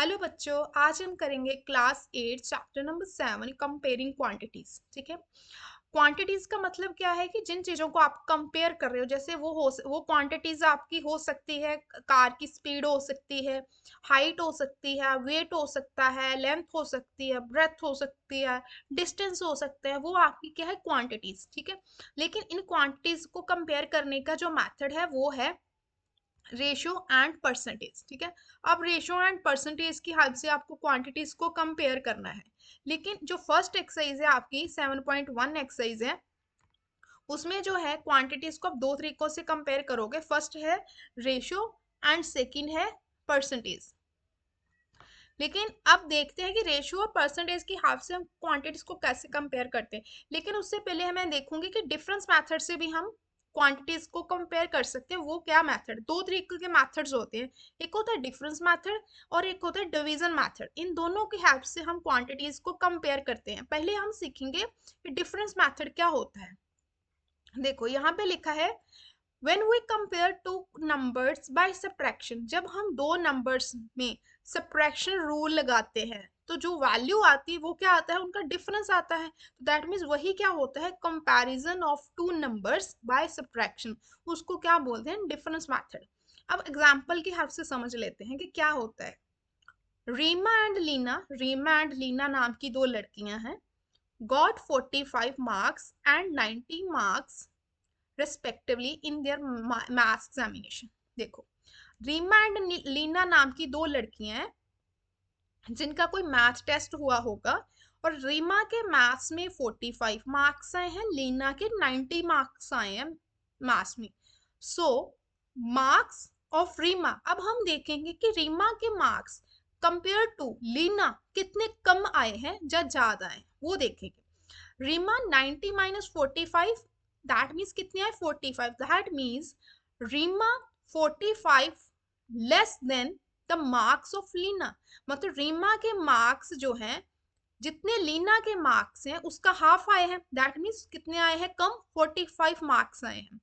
Hello बच्चों, आज हम करेंगे class 8 chapter number 7 comparing quantities. ठीक है। क्वांटिटीज का मतलब क्या है कि जिन चीजों को आप कंपेयर कर रहे हो, जैसे वो क्वांटिटीज आपकी हो सकती है, कार की स्पीड हो सकती है, हाइट हो सकती है, वेट हो सकता है, लेंथ हो सकती है, ब्रेथ हो सकती है, डिस्टेंस हो सकता है, वो आपकी क्या है, क्वांटिटीज। ठीक है। लेकिन इन क्वांटिटीज को कंपेयर करने का जो मेथड है वो है रेशियो एंड परसेंटेज। ठीक है। अब रेशियो एंड परसेंटेज की हेल्प से आपको क्वांटिटीज को कंपेयर करना है। लेकिन जो फर्स्ट एक्सरसाइज है आपकी 7.1 एक्सरसाइज है, उसमें जो है क्वांटिटीज को आप दो तरीकों से कंपेयर करोगे। फर्स्ट है रेशियो एंड सेकंड है परसेंटेज। लेकिन अब देखते हैं कि रेशियो और परसेंटेज की हेल्प से हम क्वांटिटीज को कैसे कंपेयर करते हैं। लेकिन उससे पहले हमें देखूंगी कि डिफरेंस मेथड से भी हम क्वांटिटीज को कंपेयर कर सकते हैं। वो क्या मेथड, दो तरीके के मेथड्स होते हैं। एक होता है डिफरेंस मेथड और एक होता है डिवीजन मेथड। इन दोनों की हेल्प से हम क्वांटिटीज को कंपेयर करते हैं। पहले हम सीखेंगे कि डिफरेंस मेथड क्या होता है। देखो यहाँ पे लिखा है when we compare two numbers by subtraction, जब हम दो नंबर्स में सब्ट्रैक्शन रूल लगाते हैं तो जो वैल्यू आती है वो क्या आता है, उनका डिफरेंस आता है। तो दैट मीन्स वही क्या होता है, comparison of two numbers by subtraction. उसको क्या बोलते हैं, डिफरेंस मेथड। अब एग्जांपल की हेल्प से समझ लेते हैं कि क्या होता है। रीमा एंड लीना नाम की दो लड़कियां हैं, got 45 marks and 90 marks respectively in their maths examination. देखो, रीमा एंड लीना नाम की दो लड़कियां हैं जिनका कोई मैथ टेस्ट हुआ होगा, और रीमा के मैथ्स में 45 मार्क्स आए हैं, लीना के 90 मार्क्स आए हैं मैथ्स में। सो मार्क्स ऑफ रीमा, अब हम देखेंगे कि रीमा के मार्क्स कंपेयर टू लीना कितने कम आए हैं या ज्यादा आए, वो देखेंगे। रीमा 90 माइनस 45, दैट मीन्स कितने आए, 45। That means Reema 45 less than the marks of Leena. मतलब रीमा के मार्क्स जो हैं, जितने लीना के मार्क्स हैं उसका हाफ आए हैं। दैट मीन्स कितने आए हैं, कम, 45 मार्क्स आए हैं।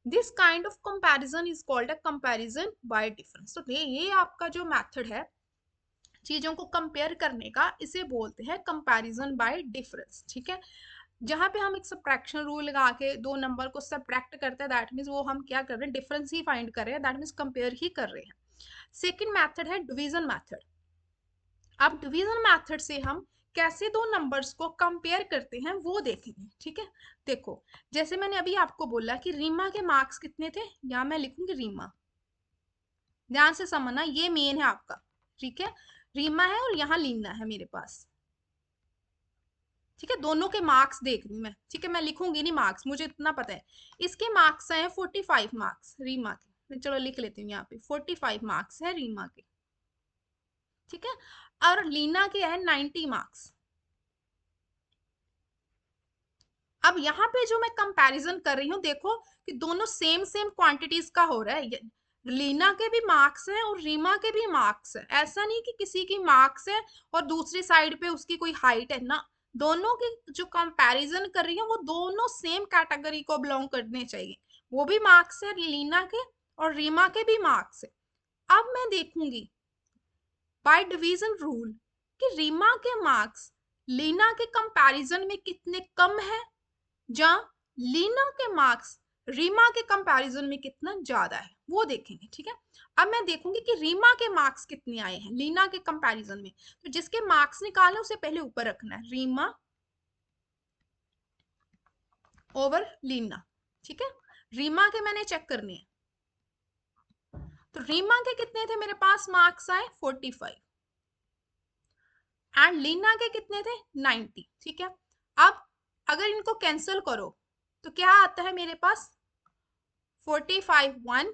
This kind of comparison is called a comparison bye difference. तो ये आपका जो मेथड है चीजों को कंपेयर करने का, इसे बोलते हैं कंपैरिजन बाय डिफरेंस। ठीक है। जहां पे हम एक सब्ट्रैक्शन रूल लगा के दो नंबर को सब्ट्रैक्ट करते हैं, दैट मीन्स वो हम क्या कर रहे हैं, डिफरेंस ही फाइंड कर रहे हैं, दैट मीन्स कंपेयर ही कर रहे हैं। सेकंड मेथड है डिवीजन मेथड। अब डिवीजन मेथड से हम कैसे दो नंबर्स को कंपेयर करते हैं वो देखेंगे। ठीक है। देखो, जैसे मैंने अभी आपको बोला कि रीमा के मार्क्स कितने थे, यहाँ मैं लिखूंगी रीमा, ध्यान से समझना, ये मेन है आपका। ठीक है। रीमा है और यहाँ लीना है मेरे पास। ठीक है, दोनों के मार्क्स देख रही हूँ मैं। ठीक है, मैं लिखूंगी नहीं मार्क्स, मुझे इतना पता है। इसके मार्क्स हैं 45 मार्क्स रीमा के, चलो लिख लेती हूँ यहाँ पे 45 मार्क्स है रीमा के। ठीक है। और लीना के है 90 मार्क्स। अब यहाँ पे जो मैं कंपैरिजन कर रही हूँ, देखो कि दोनों सेम सेम क्वांटिटीज का हो रहा है। लीना के भी मार्क्स है और रीमा के भी मार्क्स है। ऐसा नहीं कि किसी की मार्क्स है और दूसरी साइड पे उसकी कोई हाइट है ना। दोनों की जो कंपैरिजन कर रही है वो दोनों सेम कैटेगरी को बिलोंग करने चाहिए। वो भी मार्क्स है लीना के और रीमा के भी मार्क्स है। अब मैं देखूंगी बाय डिवीजन रूल कि रीमा के मार्क्स लीना के कंपैरिजन में कितने कम है, जहां लीना के मार्क्स रीमा के कंपैरिजन में कितना ज्यादा है, वो देखेंगे। ठीक है। अब मैं देखूंगी कि रीमा के मार्क्स कितने आए हैं लीना के कंपैरिजन में। तो जिसके मार्क्स निकालने उसे पहले ऊपर रखना है, रीमा ओवर लीना। ठीक है। रीमा के मैंने चेक करने हैं, तो रीमा के कितने थे मेरे पास मार्क्स आए 45 एंड लीना के कितने थे 90। ठीक है। अब अगर इनको कैंसिल करो तो क्या आता है मेरे पास, 45 1,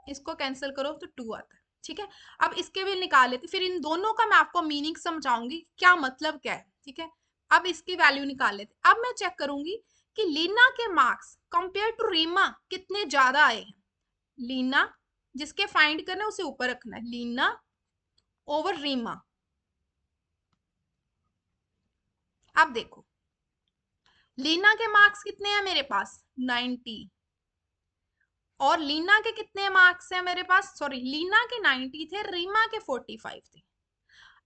इसको कैंसिल करो तो 2 आता है। ठीक है। अब इसके भी निकाल लेते, फिर इन दोनों का मैं आपको मीनिंग समझाऊंगी क्या मतलब क्या है। ठीक है। अब इसकी वैल्यू निकाल लेते। अब मैं चेक करूंगी कि लीना के मार्क्स कंपेयर टू रीमा कितने ज्यादा आए हैं। लीना, जिसके फाइंड करना है उसे ऊपर रखना है, लीना ओवर रीमा। अब देखो, लीना के मार्क्स कितने हैं मेरे पास 90, और लीना के कितने मार्क्स हैं मेरे पास, सॉरी लीना के 90 थे, रीमा के 45 थे।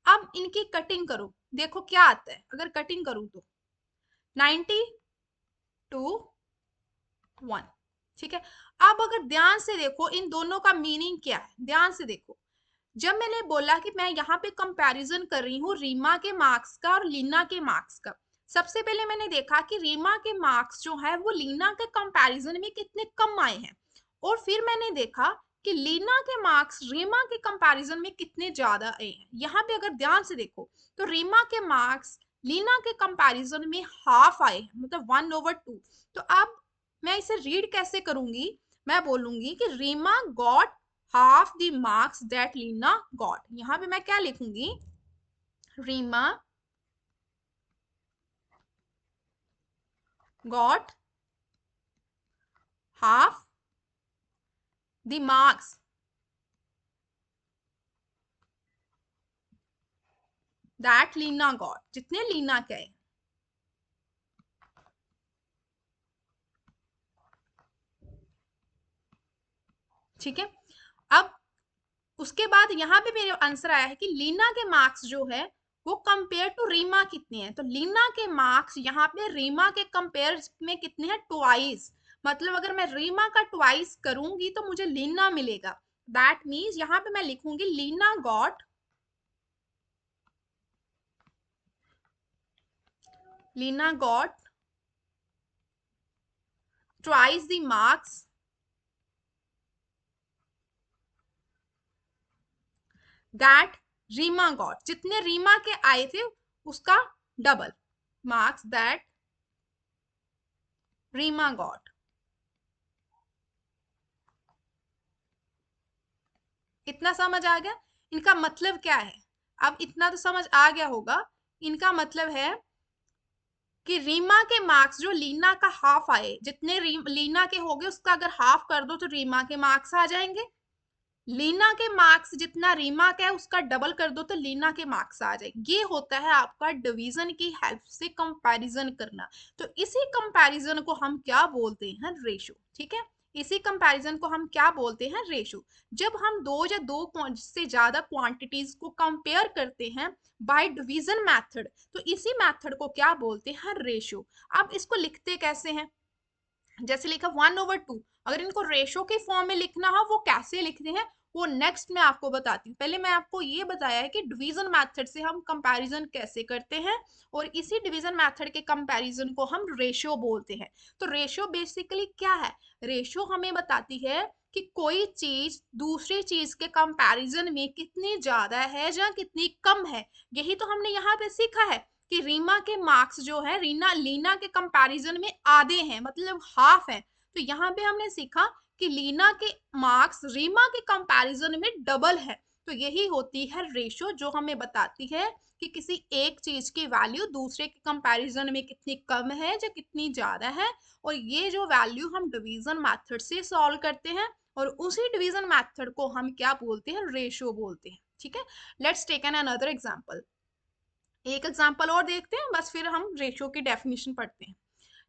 अब इनकी कटिंग करो, देखो क्या आता है। अगर कटिंग करूं तो 92 1, ठीक है। अब अगर ध्यान से देखो इन दोनों का मीनिंग क्या है, ध्यान से देखो। जब मैंने बोला कि मैं यहाँ पे कंपैरिजन कर रही हूँ रीमा के मार्क्स का और लीना के मार्क्स का, सबसे पहले मैंने देखा कि रीमा के मार्क्स जो है वो लीना के कंपैरिजन में कितने कम आए हैं, और फिर मैंने देखा कि लीना के मार्क्स रीमा के कंपैरिजन में कितने ज्यादा आए हैं। यहाँ पे अगर ध्यान से देखो तो रीमा के मार्क्स लीना के कंपैरिजन में हाफ आए हैं, मतलब 1/2। तो अब मैं इसे रीड कैसे करूंगी, मैं बोलूंगी कि Reema got half the marks that Leena got। यहां पे मैं क्या लिखूंगी, Reema got half the marks that Leena got, जितने लीना के आए। ठीक है। अब उसके बाद यहाँ पे मेरे आंसर आया है कि लीना के मार्क्स जो है वो कंपेयर टू रीमा कितने हैं, तो लीना के मार्क्स यहाँ पे रीमा के कंपेयर में कितने हैं, ट्वाइस। मतलब अगर मैं रीमा का ट्वाइस करूंगी तो मुझे लीना मिलेगा। दैट मीन्स यहाँ पे मैं लिखूंगी Leena got twice the marks that Reema got, जितने रीमा के आए थे उसका double marks that Reema got. इतना समझ आ गया इनका मतलब क्या है। अब इतना तो समझ आ गया होगा, इनका मतलब है कि रीमा के मार्क्स जो लीना का हाफ आए, जितने लीना के हो गए उसका अगर हाफ कर दो तो रीमा के मार्क्स आ जाएंगे। लीना के मार्क्स जितना रीमा का है उसका डबल कर दो तो लीना के मार्क्स आ जाएंगे। ये होता है आपका डिवीजन की हेल्प से कंपैरिजन करना। तो इसी कंपैरिजन को हम क्या बोलते हैं, रेशो। ठीक है, इसी कंपैरिजन को हम क्या बोलते हैं, रेशो। जब हम दो या दो से ज्यादा क्वांटिटीज को कंपेयर करते हैं बाय डिवीजन मेथड, तो इसी मेथड को क्या बोलते हैं, रेशो। अब इसको लिखते कैसे हैं, जैसे लिखा 1/2। अगर इनको रेशो के फॉर्म में लिखना हो वो कैसे लिखते हैं वो नेक्स्ट मैं आपको बताती हूँ। पहले मैं आपको ये बताया है कि डिवीजन मेथड से हम कंपैरिजन कैसे करते हैं, और इसी डिवीजन मेथड के कंपैरिजन को हम रेशियो बोलते हैं। तो रेशियो बेसिकली क्या है, रेशियो हमें बताती है कि कोई चीज दूसरी चीज के कंपैरिजन में कितनी ज्यादा है या कितनी कम है। यही तो हमने यहाँ पे सीखा है कि रीमा के मार्क्स जो है लीना के कंपैरिजन में आधे हैं, मतलब हाफ है। तो यहाँ पे हमने सीखा कि लीना के मार्क्स रीमा के कंपैरिजन में डबल है। तो यही होती है रेशो, जो हमें बताती है कि किसी एक चीज की वैल्यू दूसरे के कंपैरिजन में कितनी कम है या कितनी ज्यादा है। और ये जो वैल्यू हम डिवीजन मेथड से सॉल्व करते हैं, और उसी डिवीजन मेथड को हम क्या बोलते हैं, रेशो बोलते हैं। ठीक है, let's take an another example. एक एग्जांपल और देखते हैं, बस फिर हम रेशियो की डेफिनेशन पढ़ते हैं।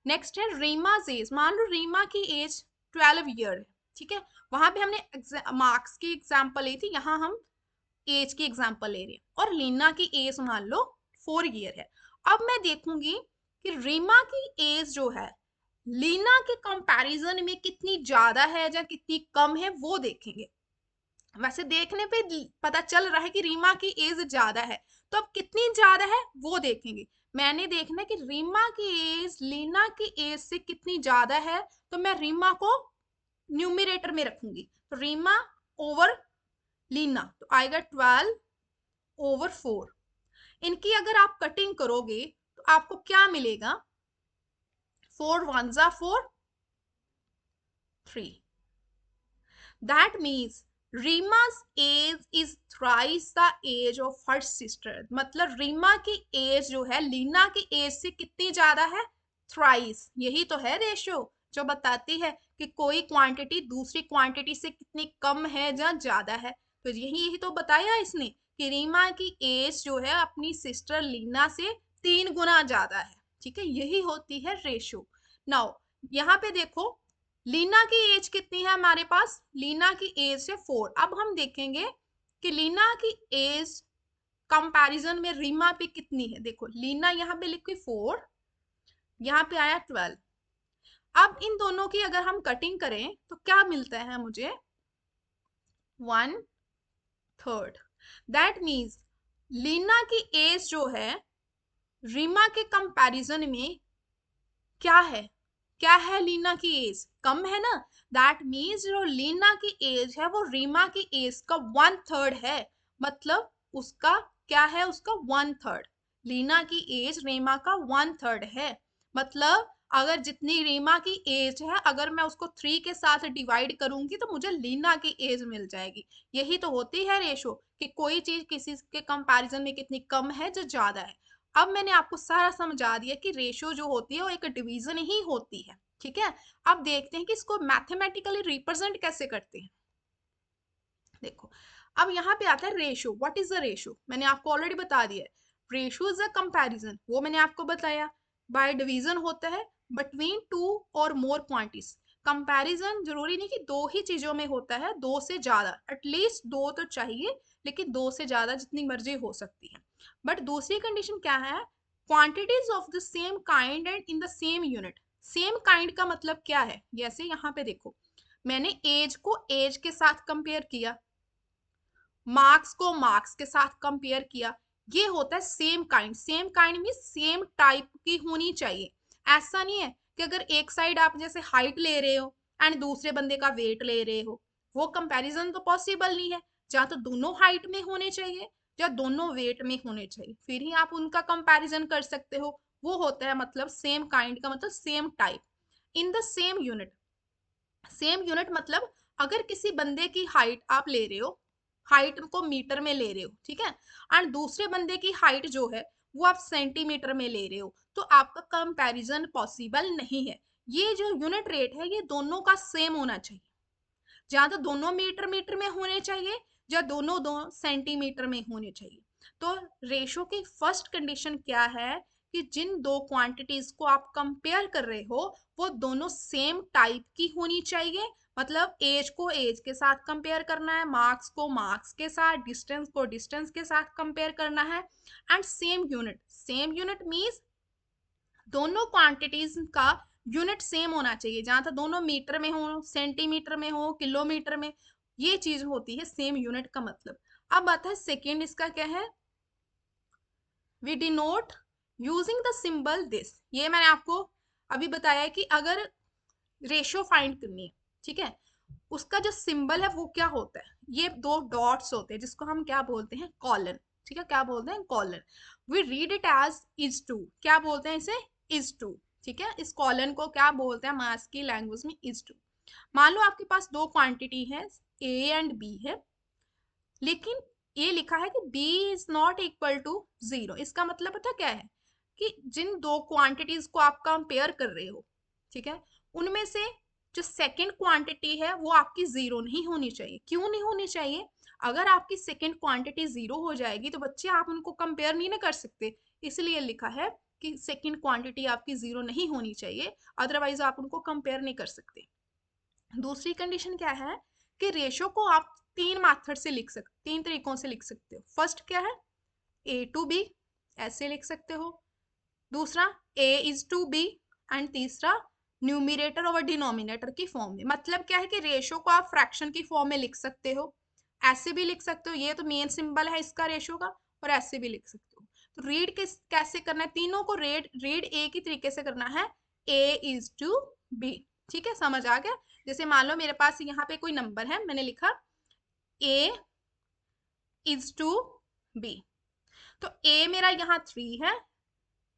नेक्स्ट है रीमा एज। मान लो रीमा की एज 12 ईयर है। ठीक है, वहां पे हमने मार्क्स की एग्जांपल ली थी, यहाँ हम एज की एग्जांपल ले रहे हैं। और लीना की एज मान लो 4 ईयर है। अब मैं देखूंगी कि रीमा की एज जो है लीना के कंपैरिजन में कितनी ज्यादा है या कितनी कम है वो देखेंगे। वैसे देखने पे पता चल रहा है कि रीमा की एज ज्यादा है, तो अब कितनी ज्यादा है वो देखेंगे। मैंने देखना है कि रीमा की एज लीना की एज से कितनी ज्यादा है, तो मैं रीमा को न्यूमिरेटर में रखूंगी। तो रीमा ओवर लीना तो आएगा 12/4। इनकी अगर आप कटिंग करोगे तो आपको क्या मिलेगा, 4 1 जा 4 3। That means रीमा's age is thrice the age of her sister। मतलब रीमा की एज जो है लीना की एज से कितनी ज्यादा है, थ्राइस। यही तो है रेशियो जो बताती है कि कोई क्वांटिटी दूसरी क्वांटिटी से कितनी कम है या ज्यादा है। तो यही तो बताया इसने कि रीमा की एज जो है अपनी सिस्टर लीना से 3 गुना ज्यादा है। ठीक है, यही होती है रेशियो। नाउ यहाँ पे देखो लीना की एज कितनी है हमारे पास, लीना की एज है 4। अब हम देखेंगे कि लीना की एज कंपैरिजन में रीमा पे कितनी है, देखो लीना यहाँ पे लिखी 4, यहाँ पे आया 12। अब इन दोनों की अगर हम कटिंग करें तो क्या मिलता है मुझे, 1/3। दैट मीन्स लीना की एज जो है रीमा के कंपैरिजन में क्या है, क्या है, लीना की एज कम है ना। दैट मीन्स जो लीना की एज है वो रीमा की एज का 1/3 है। मतलब उसका क्या है, उसका 1/3। लीना की एज रीमा का 1/3 है। मतलब अगर जितनी रीमा की एज है अगर मैं उसको 3 के साथ डिवाइड करूंगी तो मुझे लीना की एज मिल जाएगी। यही तो होती है रेशो, कि कोई चीज किसी के कंपैरिजन में कितनी कम है जो ज्यादा है। अब मैंने आपको सारा समझा दिया कि रेशियो जो होती है वो एक डिवीजन ही होती है। ठीक है, अब देखते हैं कि इसको मैथमेटिकली रिप्रेजेंट कैसे करते हैं। देखो अब यहाँ पे आता है ratio. What is the ratio, मैंने आपको ऑलरेडी बता दिया है। रेशियो इज अ कंपैरिजन, वो मैंने आपको बताया। बाय डिवीजन होता है बिटवीन टू और मोर क्वांटिटीज। कंपैरिजन जरूरी नहीं कि दो ही चीजों में होता है, दो से ज्यादा, एटलीस्ट दो तो चाहिए, लेकिन दो से ज्यादा जितनी मर्जी हो सकती है। बट दूसरी कंडीशन क्या है, quantities of the same kind and in the same unit. Same kind का मतलब क्या है, जैसे यहाँ पे देखो मैंने एज को एज के साथ कंपेयर किया, मार्क्स को मार्क्स के साथ कंपेयर किया, ये होता है same kind. Same kind mean same type की होनी चाहिए। ऐसा नहीं है कि अगर एक साइड आप जैसे हाइट ले रहे हो एंड दूसरे बंदे का वेट ले रहे हो, वो कंपैरिजन तो पॉसिबल नहीं है। या तो दोनों हाइट में होने चाहिए या दोनों वेट में होने चाहिए, फिर ही आप उनका कंपैरिजन कर सकते हो। वो होता है मतलब सेम काइंड का मतलब same type in the same unit. Same unit मतलब अगर किसी बंदे की हाइट आप ले रहे हो, हाइट को मीटर में ले रहे हो, ठीक है, एंड दूसरे बंदे की हाइट जो है वो आप सेंटीमीटर में ले रहे हो, तो आपका कंपैरिजन पॉसिबल नहीं है। ये जो यूनिट रेट है ये दोनों का सेम होना चाहिए, या तो दोनों मीटर मीटर में होने चाहिए या दोनों दो सेंटीमीटर में होने चाहिए। तो रेशो की फर्स्ट कंडीशन क्या है कि जिन दो क्वांटिटीज को आप कंपेयर कर रहे हो वो दोनों सेम टाइप की होनी चाहिए। मतलब एज को एज के साथ कंपेयर करना है, मार्क्स को मार्क्स के साथ, डिस्टेंस को डिस्टेंस के साथ कंपेयर करना है, and same unit. Same unit means दोनों क्वांटिटीज का यूनिट सेम होना चाहिए, जहां तक दोनों मीटर में हो, सेंटीमीटर में हो, किलोमीटर में, ये चीज होती है सेम यूनिट का मतलब। अब आता है सेकेंड, इसका क्या है, we denote using the symbol this. ये मैंने आपको अभी बताया कि अगर रेशियो फाइंड करनी है, ठीक है, उसका जो सिंबल है वो क्या होता है, ये दो डॉट्स होते हैं जिसको हम क्या बोलते हैं, कॉलन। ठीक है, क्या बोलते हैं, colon. We read it as is to, क्या बोलते हैं इसे, इज टू। ठीक है, इस कॉलन को क्या बोलते हैं मैथ्स की लैंग्वेज में, इज टू। मान लो आपके पास दो क्वांटिटी है, ए एंड बी है, लेकिन ये लिखा है कि b is not equal to 0। इसका मतलब पता क्या है, कि जिन दो क्वांटिटीज को आप कंपेयर कर रहे हो, ठीक है, उनमें से जो सेकंड क्वांटिटी है वो आपकी जीरो नहीं होनी चाहिए। क्यों नहीं होनी चाहिए, अगर आपकी सेकंड क्वांटिटी जीरो हो जाएगी तो बच्चे आप उनको कंपेयर नहीं ना कर सकते। इसलिए लिखा है कि सेकंड क्वांटिटी आपकी जीरो नहीं होनी चाहिए, अदरवाइज आप उनको कंपेयर नहीं कर सकते। दूसरी कंडीशन क्या है कि रेशो को आप तीन मेथड से लिख सकते, तीन तरीकों से लिख सकते हो। फर्स्ट क्या है, ए टू बी, ऐसे लिख सकते हो। दूसरा ए इज टू बी, एंड तीसरा न्यूमिरेटर और डिनोमिनेटर की फॉर्म में। मतलब क्या है कि रेशो को आप फ्रैक्शन की फॉर्म में लिख सकते हो, ऐसे भी लिख सकते हो, ये तो मेन सिंबल है इसका रेशो का, और ऐसे भी लिख सकते हो। तो रीड कैसे करना है, तीनों को रीड एक ही तरीके से करना है, ए इज टू बी। ठीक है, समझ आ गया। जैसे मान लो मेरे पास यहाँ पे कोई नंबर है, मैंने लिखा a इज टू b, तो a मेरा यहाँ 3 है,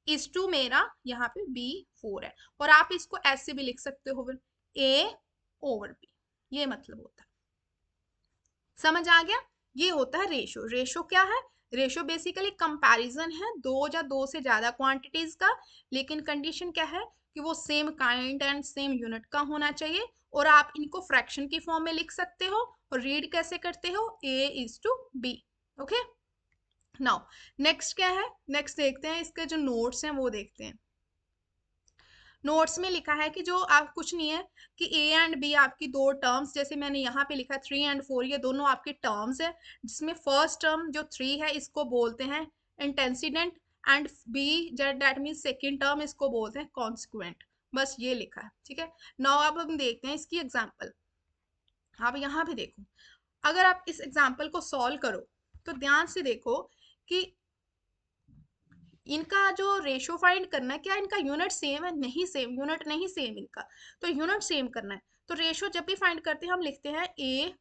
इज टू मेरा यहाँ पे b 4 है। और आप इसको ऐसे भी लिख सकते हो, a ओवर b, ये मतलब होता है। समझ आ गया, ये होता है रेशो। रेशो क्या है, रेशो बेसिकली कंपैरिजन है दो या दो से ज्यादा क्वांटिटीज का, लेकिन कंडीशन क्या है कि वो same kind and same unit का होना चाहिए। और आप इनको फ्रैक्शन की फॉर्म में लिख सकते हो, और रीड कैसे करते हो, a is to b। Okay, now next क्या है, नेक्स्ट देखते हैं इसके जो नोट्स हैं वो देखते हैं। नोट्स में लिखा है कि जो आप कुछ नहीं है कि ए एंड बी आपकी दो टर्म्स, जैसे मैंने यहाँ पे लिखा 3 एंड 4, ये दोनों आपके टर्म्स है, जिसमें फर्स्ट टर्म जो 3 है इसको बोलते हैं antecedent, and B that means second term इसको बोलते हैं कॉन्सिक्वेंट। बस ये लिखा है, ठीक है। नाउ अब हम देखते हैं इसकी एग्जाम्पल। आप यहाँ पे देखो, अगर आप इस एग्जाम्पल को सॉल्व करो तो ध्यान से देखो कि इनका जो रेशो फाइंड करना है, क्या इनका यूनिट सेम है? नहीं, सेम यूनिट नहीं सेम इनका, तो यूनिट सेम करना है। तो रेशो जब भी फाइंड करते हैं हम लिखते हैं A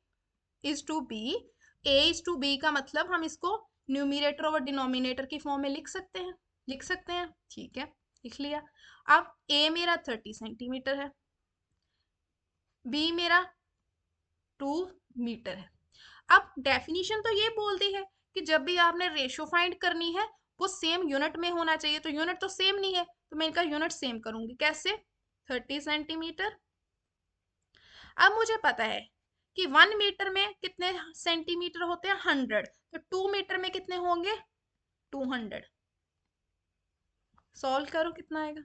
is to B. A is to B का मतलब हम इसको न्यूमिनेटर और डिनोमिनेटर की फॉर्म में लिख सकते हैं, लिख सकते हैं, ठीक है, लिख लिया। अब ए मेरा 30 सेंटीमीटर है, बी मेरा 2 मीटर है। अब डेफिनेशन तो ये बोलती है कि जब भी आपने रेशो फाइंड करनी है वो सेम यूनिट में होना चाहिए, तो यूनिट तो सेम नहीं है, तो मैं इनका यूनिट सेम करूंगी। कैसे? 30 सेंटीमीटर। अब मुझे पता है कि 1 मीटर में कितने सेंटीमीटर होते हैं? 100। तो 2 मीटर में कितने होंगे? 200। सॉल्व करो कितना आएगा।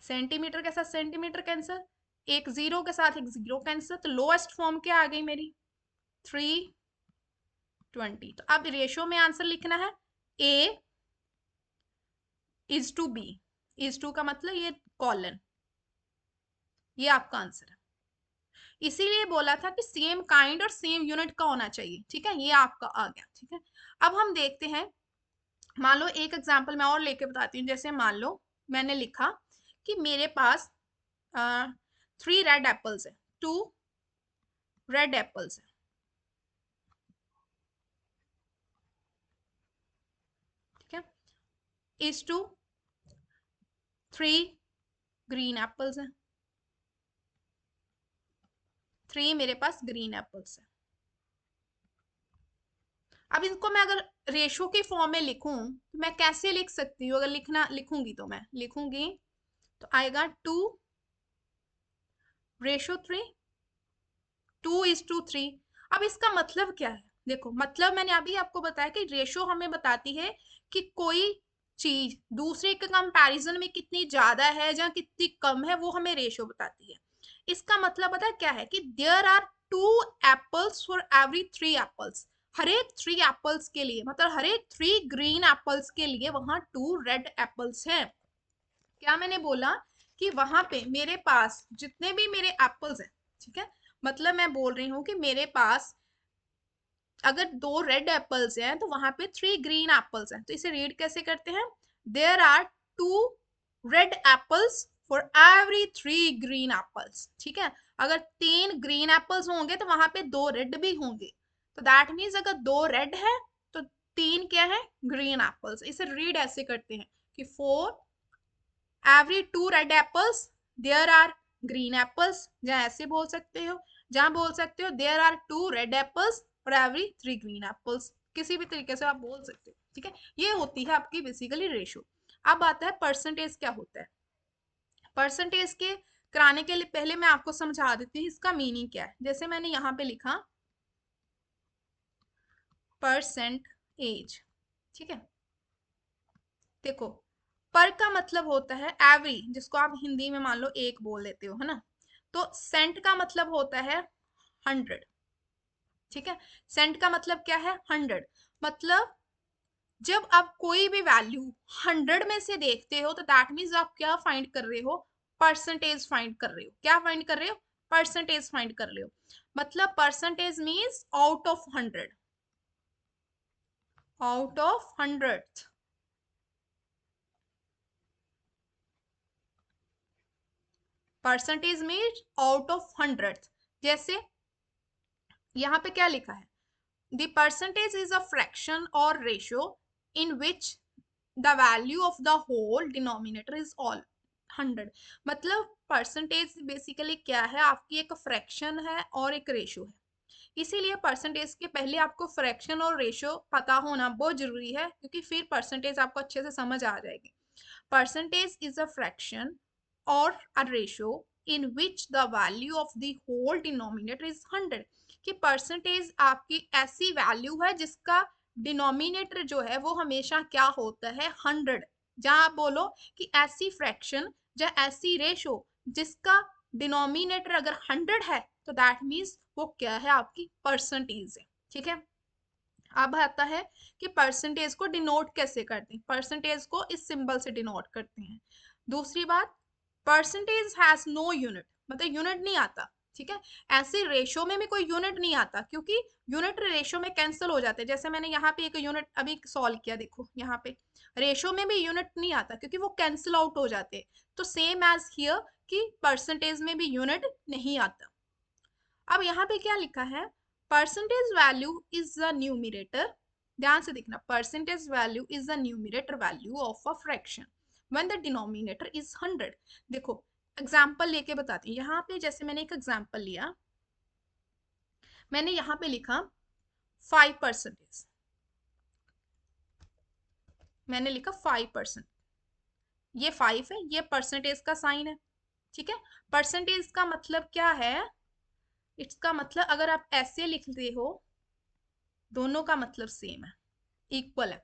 सेंटीमीटर के साथ सेंटीमीटर कैंसिल, एक जीरो के साथ एक जीरो कैंसिल, तो लोएस्ट फॉर्म क्या आ गई मेरी? 320। तो अब रेशियो में आंसर लिखना है A is to B. Is to का मतलब ये कॉलन, ये आपका आंसर है। इसीलिए बोला था कि सेम काइंड और सेम यूनिट का होना चाहिए, ठीक है, ये आपका आ गया, ठीक है। अब हम देखते हैं, मान लो एक एग्जांपल मैं और लेके बताती हूँ। जैसे मान लो मैंने लिखा कि मेरे पास 3 रेड एप्पल्स है, 2 रेड एप्पल्स है, ठीक है, इज टू 3 ग्रीन एप्पल्स है, 3 मेरे पास ग्रीन एप्पल्स है। अब इनको मैं अगर रेशो की फॉर्म में लिखूं तो मैं कैसे लिख सकती हूँ? अगर लिखूंगी तो मैं लिखूंगी तो आएगा 2:3, 2:3। अब इसका मतलब क्या है? देखो, मतलब मैंने अभी आपको बताया कि रेशो हमें बताती है कि कोई चीज दूसरे के कंपैरिजन में कितनी ज्यादा है या कितनी कम है, वो हमें रेशो बताती है। इसका मतलब पता है क्या है? कि there are 2 apples for every 3 apples. हर एक 3 एप्पल्स के लिए, मतलब हर एक 3 ग्रीन एप्पल्स के लिए वहां 2 रेड एप्पल्स हैं। क्या मैंने बोला? कि वहां पे मेरे पास जितने भी मेरे एप्पल्स हैं, ठीक है, मतलब मैं बोल रही हूँ कि मेरे पास अगर 2 रेड एप्पल्स हैं तो वहां पे 3 ग्रीन एप्पल्स हैं। तो इसे रीड कैसे करते हैं? There are 2 red apples for every 3 green apples, ठीक है। अगर 3 ग्रीन एप्पल्स होंगे तो वहां पे 2 रेड भी होंगे, तो दैट मीन्स अगर 2 रेड है तो 3 क्या है? Green apples. इसे रीड ऐसे करते हैं कि for every 2 red apples there are green apples, जहाँ ऐसे बोल सकते हो, जहाँ बोल सकते हो there are 2 red apples for every 3 green apples. किसी भी तरीके से आप बोल सकते हो, ठीक है। ये होती है आपकी बेसिकली रेशो। अब आता है परसेंटेज क्या होता है। परसेंटेज के कराने के लिए पहले मैं आपको समझा देती हूँ इसका मीनिंग क्या है। जैसे मैंने यहाँ पे लिखा परसेंट एज, ठीक है। देखो, पर का मतलब होता है एवरी, जिसको आप हिंदी में मान लो एक बोल देते हो, है ना। तो सेंट का मतलब होता है 100, ठीक है। सेंट का मतलब क्या है? 100। मतलब जब आप कोई भी वैल्यू 100 में से देखते हो तो दैट मीन्स आप क्या फाइंड कर रहे हो? परसेंटेज फाइंड कर रहे हो। क्या फाइंड कर रहे हो? परसेंटेज फाइंड कर रहे हो। मतलब percentage means out of 100, out of 100। Percentage means out of 100। जैसे यहाँ पे क्या लिखा है? The percentage is a fraction or ratio in which the value of the whole denominator is all 100। मतलब परसेंटेज बेसिकली क्या है? आपकी एक फ्रैक्शन है और एक रेशो है। इसीलिए परसेंटेज के पहले आपको फ्रैक्शन और रेशो पता होना बहुत जरूरी है, क्योंकि फिर परसेंटेज आपको अच्छे से समझ आ जाएगी। परसेंटेज इज अ फ्रैक्शन और a ratio in which the value of the whole denominator is 100। कि परसेंटेज आपकी ऐसी वैल्यू है जिसका डिनोमिनेटर जो है वो हमेशा क्या होता है 100। जहां आप बोलो कि ऐसी फ्रैक्शन या ऐसी रेशो जिसका डिनोमिनेटर अगर 100 है तो दैट मीन्स वो क्या है, आपकी परसेंटेज है। ठीक है, अब आता है कि परसेंटेज को डिनोट कैसे करते हैं। परसेंटेज को इस सिंबल से डिनोट करते हैं। दूसरी बात, परसेंटेज हैज नो यूनिट, मतलब यूनिट नहीं आता। ठीक है, ऐसे रेशो में भी कोई यूनिट नहीं आता, क्योंकि यूनिट रेशो में कैंसिल हो जाते हैं। जैसे मैंने यहाँ पे एक यूनिट अभी सॉल्व किया, देखो यहाँ पे रेशो में भी यूनिट नहीं आता क्योंकि वो कैंसिल आउट हो जाते हैं। तो सेम एज हियर कि परसेंटेज में भी यूनिट नहीं आता। अब यहाँ पे क्या लिखा है, percentage value is the numerator, ध्यान से देखना, percentage value is the numerator value of a fraction when the denominator is 100। देखो एग्जांपल लेके बताती हूँ। यहाँ पे जैसे मैंने एक एग्जांपल लिया, मैंने यहाँ पे लिखा 5%, मैंने लिखा 5%, ये 5 है, ये परसेंटेज का साइन है। ठीक है, परसेंटेज का मतलब क्या है, इसका मतलब अगर आप ऐसे लिखते हो, दोनों का मतलब सेम है, इक्वल है।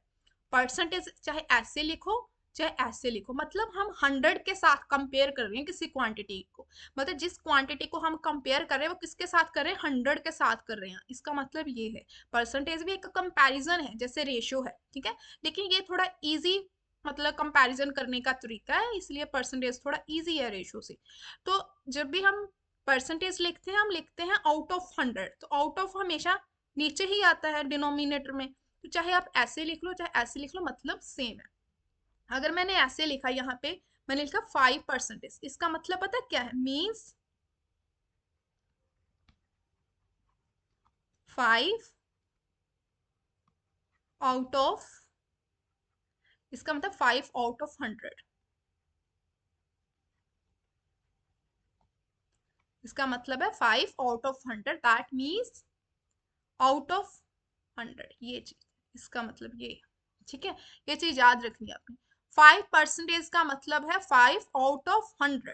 परसेंटेज चाहे ऐसे लिखो चाहे ऐसे लिखो, मतलब हम 100 के साथ कंपेयर कर रहे हैं किसी क्वांटिटी को, मतलब जिस क्वांटिटी को हम कंपेयर कर रहे हैं वो किसके साथ कर रहे हैं, 100 के साथ कर रहे हैं। इसका मतलब ये है, परसेंटेज भी एक कंपैरिजन है जैसे रेशियो है। ठीक है, लेकिन ये थोड़ा इजी मतलब कंपैरिजन करने का तरीका है, इसलिए परसेंटेज थोड़ा इजी है रेशियो से। तो जब भी हम परसेंटेज लिखते हैं, हम लिखते हैं आउट ऑफ 100, तो आउट ऑफ हमेशा नीचे ही आता है डिनोमिनेटर में। तो चाहे आप ऐसे लिख लो चाहे ऐसे लिख लो, मतलब सेम है। अगर मैंने ऐसे लिखा, यहाँ पे मैंने लिखा 5%, इसका मतलब पता क्या है, मीन्स 5 आउट ऑफ, इसका मतलब 5 आउट ऑफ 100, इसका मतलब है 5 out of 100, that means out of 100, ये चीज, इसका मतलब ये। ठीक है, ये चीज याद रखनी है आपने। 5% का मतलब है 5 आउट ऑफ 100,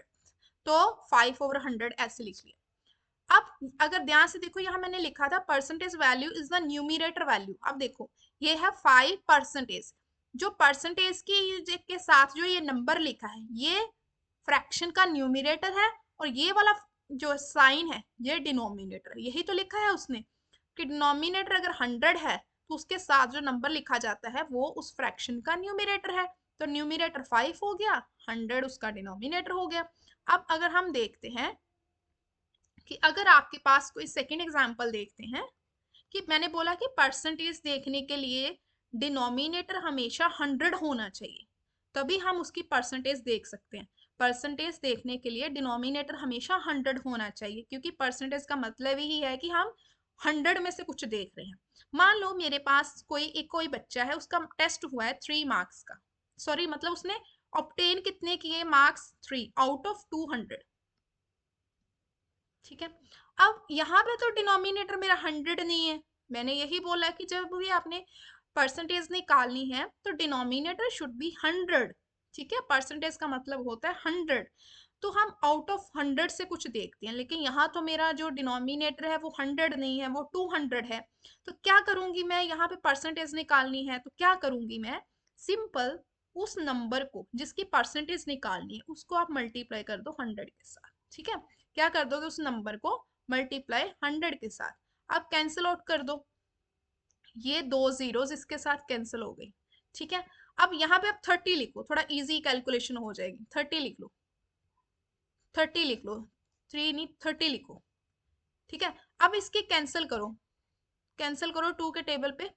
तो 5/100 ऐसे लिख लिया। अब अगर ध्यान से देखो, यहाँ मैंने लिखा था percentage value is the numerator value. अब देखो ये है 5%, जो परसेंटेज के साथ जो ये नंबर लिखा है ये फ्रैक्शन का न्यूमिरेटर है, और ये वाला जो साइन है ये डिनोमिनेटर। यही तो लिखा है उसने कि डिनोमिनेटर अगर 100 है तो उसके साथ जो नंबर लिखा जाता है वो उस फ्रैक्शन का न्यूमिरेटर है। तो न्यूमिरेटर 5 हो गया, 100 उसका डिनोमिनेटर हो गया। अब अगर हम देखते हैं कि अगर आपके पास कोई सेकंड एग्जांपल देखते हैं, कि मैंने बोला कि परसेंटेज देखने के लिए डिनोमिनेटर हमेशा 100 होना चाहिए, तभी हम उसकी परसेंटेज देख सकते हैं। परसेंटेज देखने के लिए डिनोमिनेटर हमेशा 100 होना चाहिए, क्योंकि परसेंटेज का मतलब ही है कि हम 100 में से कुछ देख रहे हैं। मान लो मेरे पास कोई बच्चा है, उसका टेस्ट हुआ है 3 मार्क्स का, सॉरी मतलब उसने ऑब्टेन कितने किए मार्क्स, 3 आउट ऑफ 200। ठीक है, अब यहाँ पे तो डिनोमिनेटर मेरा 100 नहीं है। मैंने यही बोला कि जब भी आपने परसेंटेज निकालनी है तो डिनोमिनेटर शुड बी 100। ठीक है, परसेंटेज का मतलब होता है 100, तो हम आउट ऑफ 100 से कुछ देखते हैं, लेकिन यहाँ तो मेरा जो डिनोमिनेटर है वो 100 नहीं है, वो 200 है। तो क्या करूंगी मैं, यहाँ पे परसेंटेज निकालनी है तो क्या करूंगी मैं, सिंपल उस नंबर को जिसकी परसेंटेज निकालनी है उसको आप मल्टीप्लाई कर दो 100 के साथ। ठीक है, क्या कर दोगे, उस नंबर को मल्टीप्लाई 100 के साथ, अब कैंसिल आउट कर दो, ये 2 जीरोस इसके साथ कैंसिल हो गई। ठीक है, अब यहाँ पे आप 30 लिखो, थोड़ा इजी कैलकुलेशन हो जाएगी। 30 लिख लो, 30 लिख लो, 3 नहीं 30 लिखो। ठीक है, अब इसके कैंसिल करो, कैंसिल करो 2 के टेबल पे,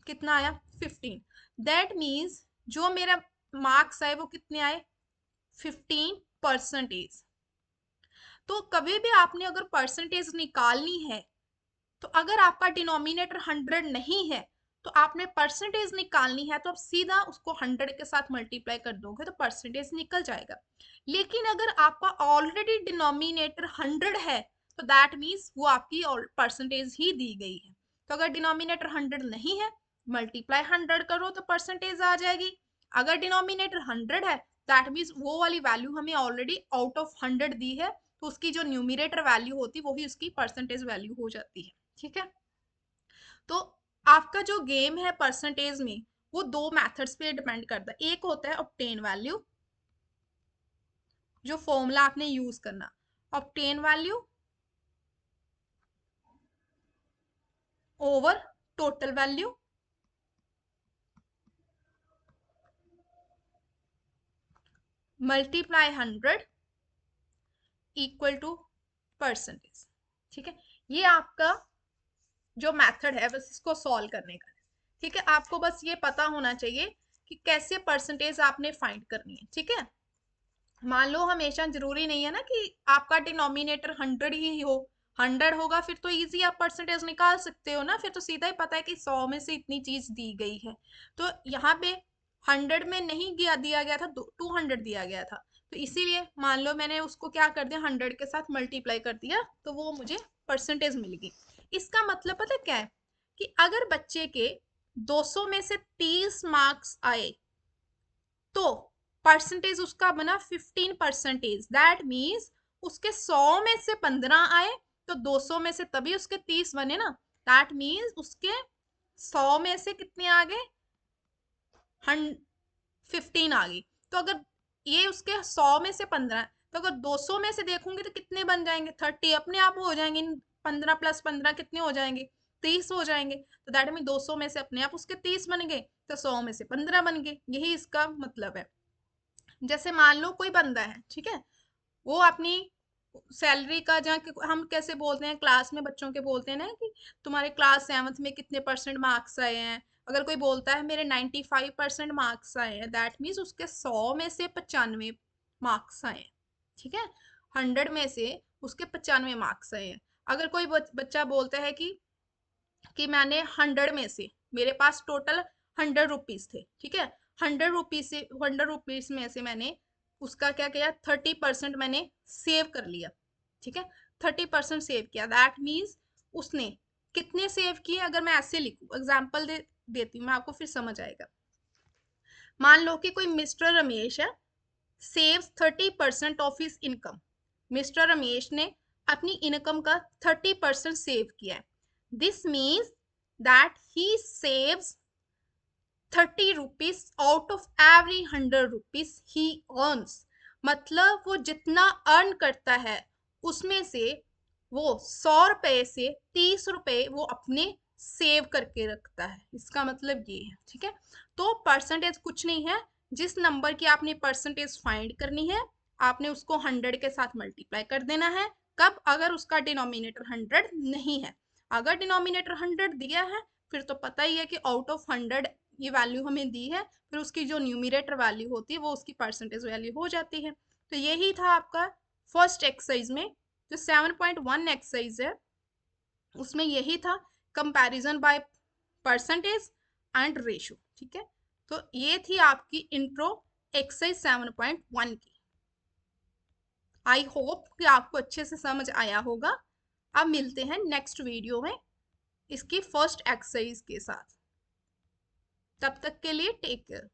कितना आया 15। दैट मीन्स जो मेरा मार्क्स आए वो कितने आए, 15%। तो कभी भी आपने अगर परसेंटेज निकालनी है, तो अगर आपका डिनोमिनेटर 100 नहीं है तो आपने परसेंटेज निकालनी है, तो आप सीधा उसको 100 के साथ मल्टीप्लाई कर दोगे तो परसेंटेज निकल जाएगा। लेकिन अगर आपका ऑलरेडी डिनोमिनेटर 100 है तो दैट मीन्स वो आपकी परसेंटेज ही दी गई है। तो अगर डिनोमिनेटर 100 नहीं है, मल्टीप्लाई 100 करो तो परसेंटेज आ जाएगी। अगर डिनोमिनेटर 100 है दैट मीन्स वो वाली वैल्यू हमें ऑलरेडी आउट ऑफ 100 दी है, तो उसकी जो न्यूमिरेटर वैल्यू होती है वही उसकी परसेंटेज वैल्यू हो जाती है। ठीक है, तो आपका जो गेम है परसेंटेज में वो दो मेथड्स पे डिपेंड करता है। एक होता है ऑब्टेन वैल्यू, जो फॉर्मूला आपने यूज करना, obtain value over total value multiply 100 equal to percentage. ठीक है, ये आपका जो मेथड है बस इसको सॉल्व करने का। ठीक है, आपको बस ये पता होना चाहिए कि कैसे परसेंटेज आपने फाइंड करनी है। ठीक है, मान लो हमेशा जरूरी नहीं है ना कि आपका डिनोमिनेटर 100 ही हो। 100 होगा फिर तो इजी आप परसेंटेज निकाल सकते हो ना, फिर तो सीधा ही पता है कि 100 में से इतनी चीज दी गई है। तो यहाँ पे 100 में नहीं दिया गया था, 200 दिया गया था, तो इसीलिए मान लो मैंने उसको क्या कर दिया, 100 के साथ मल्टीप्लाई कर दिया, तो वो मुझे परसेंटेज मिल गई। इसका मतलब पता क्या है कि अगर बच्चे के 200 में से 30 मार्क्स आए तो परसेंटेज उसका बना 15%। दैट मीन्स उसके 100 में से 15 आए तो 200 में से तभी उसके 30 बने ना। दैट मीन्स उसके 100 में से कितने आ गए, 15 आ गई। तो अगर ये उसके 100 में से 15, तो अगर 200 में से देखूंगी तो कितने बन जाएंगे, 30 अपने आप हो जाएंगे। 15 + 15 कितने हो जाएंगे, 30 हो जाएंगे। तो दैट मीन 200 में से अपने आप उसके 30 बन गए, तो 100 में से 15 बन गए। यही इसका मतलब है। जैसे मान लो कोई बंदा है, ठीक है, वो अपनी सैलरी का, जहाँ हम कैसे बोलते हैं क्लास में बच्चों के बोलते हैं ना कि तुम्हारे क्लास 7th में कितने परसेंट मार्क्स आए हैं। अगर कोई बोलता है मेरे 95% मार्क्स आए हैं, दैट मीन्स उसके 100 में से 95 मार्क्स आए हैं। ठीक है, 100 में से उसके 95 मार्क्स आए हैं। अगर कोई बच्चा बोलता है कि मैंने 100 में से, मेरे पास टोटल 100 रुपीज थे, ठीक है, 100 रुपीज में से मैंने उसका क्या किया, 30% मैंने सेव कर लिया। ठीक है, 30% सेव किया, दैट मीन्स उसने कितने सेव किए। अगर मैं ऐसे लिखूं, एग्जाम्पल देती हूँ मैं आपको, फिर समझ आएगा। मान लो कि कोई मिस्टर रमेश है, saves 30% of his income. Mister Ramesh ने अपनी इनकम का 30% सेव किया है। This means that he saves 30 rupees out of every 100 rupees he earns. मतलब वो जितना अर्न करता है उसमें से वो 100 रुपए से 30 रुपए वो अपने सेव करके रखता है। इसका मतलब ये है। ठीक है, तो परसेंटेज कुछ नहीं है, जिस नंबर की आपने परसेंटेज फाइंड करनी है आपने उसको 100 के साथ मल्टीप्लाई कर देना है। कब, अगर उसका डिनोमिनेटर 100 नहीं है। अगर डिनोमिनेटर 100 दिया है फिर तो पता ही है कि आउट ऑफ 100 ये वैल्यू हमें दी है, फिर उसकी जो न्यूमिरेटर वैल्यू होती है वो उसकी परसेंटेज वैल्यू हो जाती है। तो यही था आपका फर्स्ट एक्सरसाइज में। जो 7.1 एक्सरसाइज है उसमें यही था, comparison by percentage and ratio. ठीक है, तो ये थी आपकी इंट्रो एक्सरसाइज 7.1 की। आई होप कि आपको अच्छे से समझ आया होगा। अब मिलते हैं नेक्स्ट वीडियो में इसकी फर्स्ट एक्सरसाइज के साथ। तब तक के लिए टेक केयर।